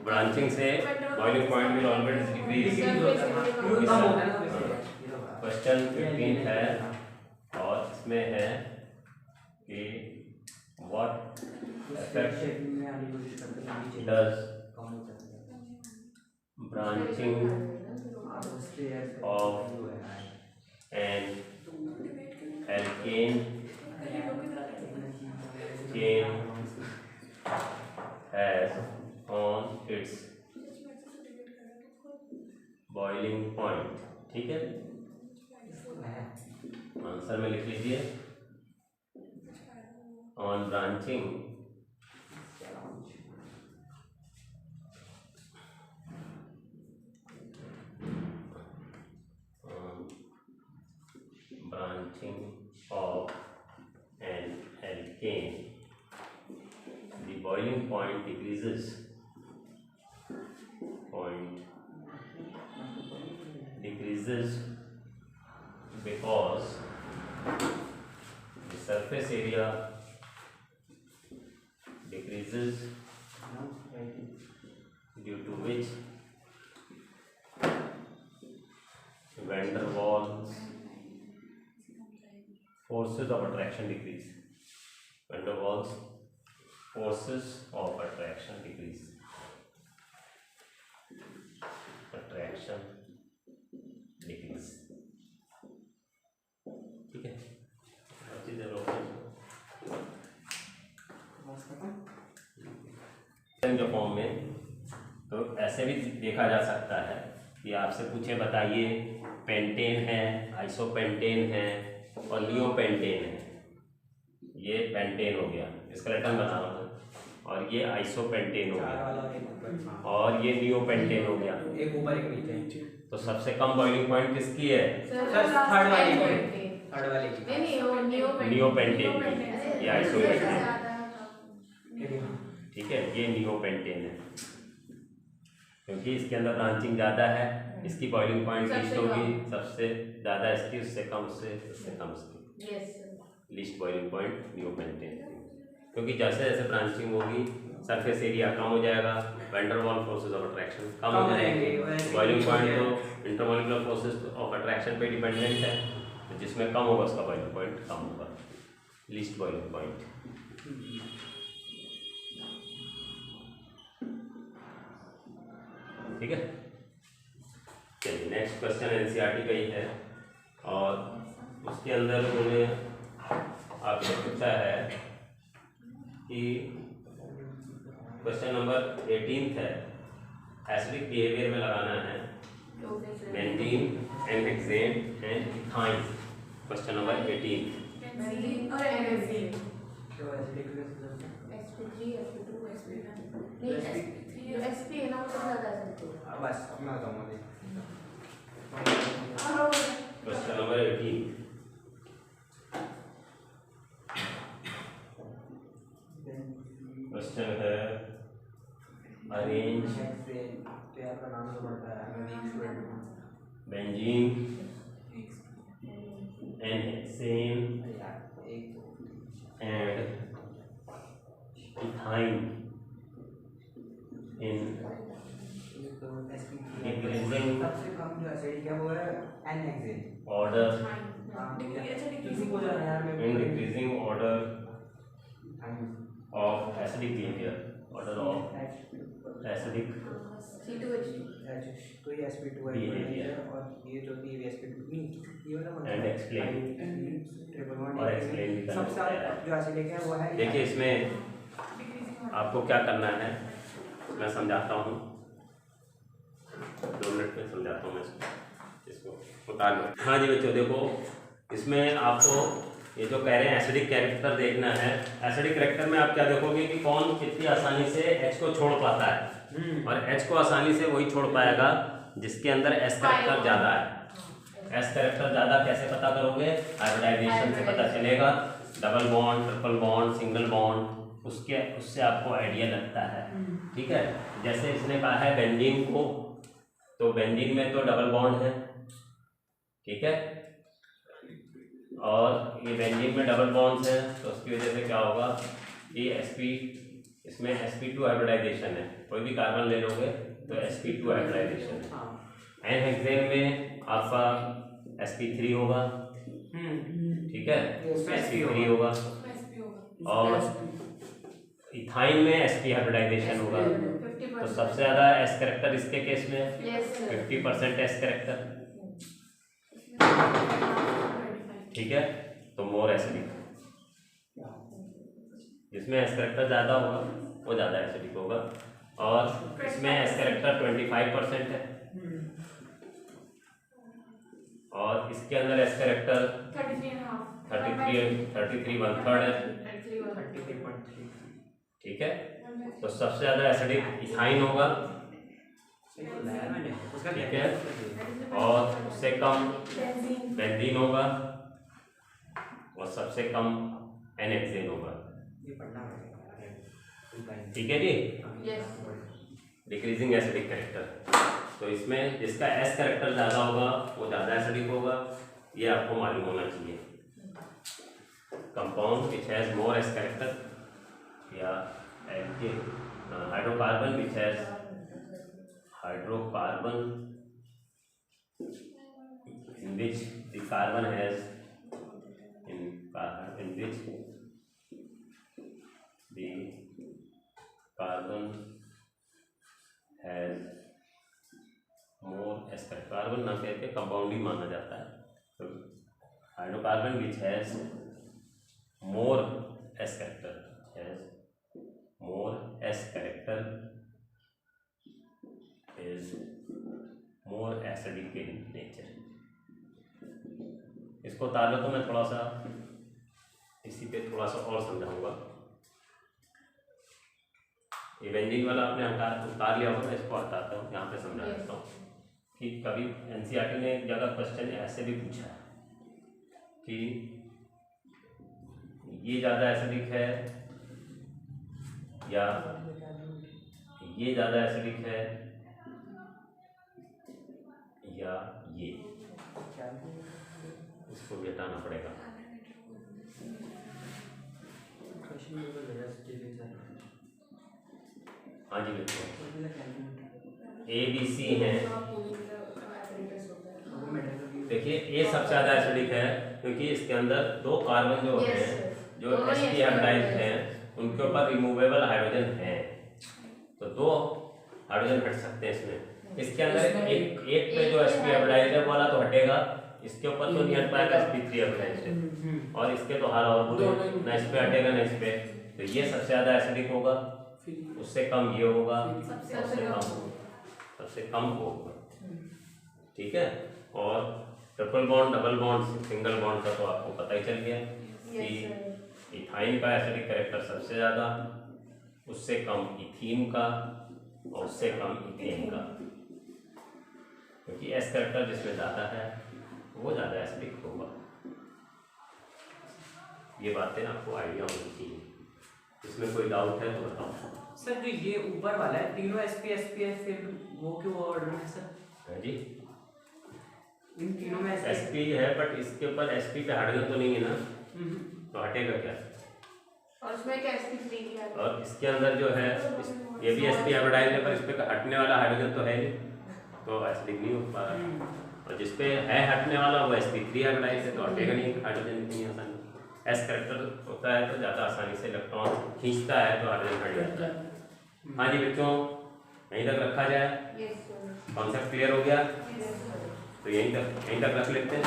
ब्रांचिंग से boiling point will always decrease. Question 15 है और इसमें है कि what effect does branching of an alkane chain has on its boiling point। ठीक है, आंसर में लिख लीजिए on branching of an alkane, the boiling point decreases because the surface area decreases, due to which van der Waals forces of attraction decrease. Van der Waals forces of attraction decrease. Attraction decrease। ठीक है, जो form में तो ऐसे भी देखा जा सकता है कि आपसे पूछे बताइए पेंटेन है, आइसोपेंटेन है और नियोपेंटेन है। ये पेंटेन हो गया, स्केलेटन बना रहा हूँ, और ये आइसोपेंटेन हो गया और ये नियोपेंटेन हो गया। एक ऊपर एक नीचे। तो सबसे कम बॉइलिंग पॉइंट किसकी है? थर्ड वाली की। नहीं वो नियोपेंटेन की, ये आइसोपेंटेन। नहीं ठीक है, ये नियोपेंटेन है। क्योंकि इसके अंदर ब्रांचिंग ज़्यादा है, इसकी बॉइलिंग पॉइंट सबसे लीस्ट होगी, कम। सबसे ज़्यादा इसकी, उससे कम, उससे कम इसकी yes least boiling point new maintain. क्योंकि जैसे जैसे ब्रांचिंग होगी सरफेस एरिया कम हो जाएगा, van der Waals forces of attraction कम हो जाएंगे, बॉइलिंग पॉइंट तो इंटरमोलिकुलर फोर्सेस ऑफ अट्रैक्शन पे डिपेंडेंट है, तो जिसमें कम होगा उसका बॉइलिंग पॉइंट कम होगा, लीस्ट बॉइलिंग पॉइंट। ठीक है, चलिए नेक्स्ट क्वेश्चन एनसीईआरटी का ही है और उसके अंदर उन्होंने आपसे पूछा है कि क्वेश्चन नंबर 18 है, एसिडिक बिहेवियर में लगाना है benzene and hexane and ethyne. Question number 18 benzene और एनएसजी तो एसिडिक sp3 sp2 sp1 नहीं sp है ना, वो सबसे ज्यादा है। बस अपना बताऊंगा मैं। क्वेश्चन नंबर 18 क्वेश्चन है अरेंज प्यार का नाम तो पड़ता है, मैं वीक स्टूडेंट हूं। Benzene and hexane and ethyne in decreasing सबसे कम जो एसिडिक है वो है एन-हेक्सेन। ऑर्डर किसी को जाना यार मैं in decreasing order of acidic behaviour, order of acidic C2H2 तो ये sp2 है और ये जो थी ये sp2 नहीं, ये वाला एंड एक्सप्लेन ट्रिपल बॉन्ड और explain भी करना सबसे पड़ता है। जो एसिडिक है वो है देखिए इसमें आपको क्या करना है, मैं समझाता हूँ, 2 मिनट में समझाता हूँ मैं इसको उतार लो। हाँ जी बच्चों, देखो इसमें आपको ये जो कह रहे हैं एसिडिक कैरेक्टर देखना है। एसिडिक कैरेक्टर में आप क्या देखोगे कि कौन कितनी आसानी से H को छोड़ पाता है, और H को आसानी से वही छोड़ पाएगा जिसके अंदर S कैरेक्टर ज़्यादा है। S कैरेक्टर ज़्यादा कैसे पता करोगे, हाइब्रिडाइजेशन से पता चलेगा, double bond, triple bond, single bond, उससे आपको आइडिया लगता है। ठीक है, जैसे इसने कहा है बेंजीन को, तो बेंजीन में तो डबल बॉन्ड है, ठीक है, और ये बेंजीन में डबल बॉन्ड्स हैं, तो उसकी वजह से क्या होगा कि इसमें sp2 हाइब्रिडाइजेशन है, कोई भी कार्बन ले लोगे तो sp2 हाइब्रिडाइजेशन है। एन हेक्सेन में आपका sp3 होगा, ठीक है, sp3 होगा, और इथाइन में sp हाइब्रिडाइजेशन होगा। तो सबसे ज़्यादा S कैरेक्टर इसके केस में 50% S कैरेक्टर, ठीक है, तो मोर एसिडिक। जिसमें एस कैरेक्टर ज़्यादा होगा वो ज़्यादा एसिडिक होगा, और इसमें एस कैरेक्टर 25% है, और इसके अंदर एस कैरेक्टर 33 1/3 है, ठीक है। तो सबसे ज़्यादा एसिडिक इथाइन होगा, ठीक है, और उससे कम बेंजीन होगा, और सबसे कम एन-हेक्सेन होगा, ठीक है जी। डिक्रीजिंग एसिडिक कैरेक्टर, तो इसमें जिसका एस कैरेक्टर ज़्यादा होगा वो ज़्यादा एसिडिक होगा, ये आपको मालूम होना चाहिए। Compound which has more s character या hydrocarbon which has hydrocarbon in which the carbon has in which the carbon has more s character, carbon ना कह के कंपाउंड ही माना जाता है, तो hydrocarbon which has more s character, is more acidic in nature। इसको उतार लो, तो मैं थोड़ा सा इसी पे थोड़ा सा और समझाऊंगा। ये बेंजीन वाला आपने उतार लिया होगा, इसको हटाता हूँ, यहाँ पे समझा देता हूँ कि कभी एनसीईआरटी ने एक जगह क्वेश्चन ऐसे भी पूछा है कि ये ज़्यादा एसिडिक है या ये ज़्यादा एसिडिक है या ये, इसको भी हटाना पड़ेगा। हाँ जी बच्चों, ABC है। देखिए ये सबसे ज़्यादा एसिडिक है क्योंकि इसके अंदर 2 कार्बन जो हैं जो sp हाइब्रिडाइज हैं उनके ऊपर रिमूवेबल हाइड्रोजन है, तो 2 हाइड्रोजन हट सकते हैं इसमें। इसके अंदर एक पे जो sp हाइब्रिडाइज है वाला तो हटेगा, इसके ऊपर तो नहीं हट पाएगा sp3 हाइब्रिडाइज है, और इसके तो हाल और बुरे, ना इस पे हटेगा ना इस पे, तो ये सबसे ज़्यादा एसिडिक होगा, उससे कम ये होगा, सबसे कम होगा। ठीक है, और triple bond, double bond, single bond का तो आपको पता ही चल गया कि इथाइन का एसिडिक कैरेक्टर सबसे ज़्यादा, उससे कम इथीन का, और उससे कम इथेन का, क्योंकि एस कैरेक्टर जिसमें ज़्यादा है वो ज़्यादा एसिडिक होगा। ये बातें आपको आइडिया होनी चाहिए। इसमें कोई डाउट है तो बताओ सर। जो ये ऊपर वाला है तीनों sp फिर वो क्यों ऑर्डर में सर? है जी, इन तीनों में sp है बट इसके ऊपर sp पे हाइड्रोजन तो नहीं है ना, तो हटेगा क्या? और उसमें एक sp3 भी है, और इसके अंदर जो है ये भी sp हाइब्रिडाइज है पर इस पे हटने वाला हाइड्रोजन तो है नहीं, तो एसिडिक नहीं हो पा रहा। और जिस पे है हटने वाला वो sp3 हाइब्रिडाइज है, तो हटेगा नहीं हाइड्रोजन इतनी आसानी। एस कैरेक्टर होता है तो ज़्यादा आसानी से इलेक्ट्रॉन खींचता है तो हाइड्रोजन हट जाता है। हाँ जी बच्चों, यहीं तक रखा जाए, कॉन्सेप्ट क्लियर हो गया? तो यहीं तक रख लेते हैं।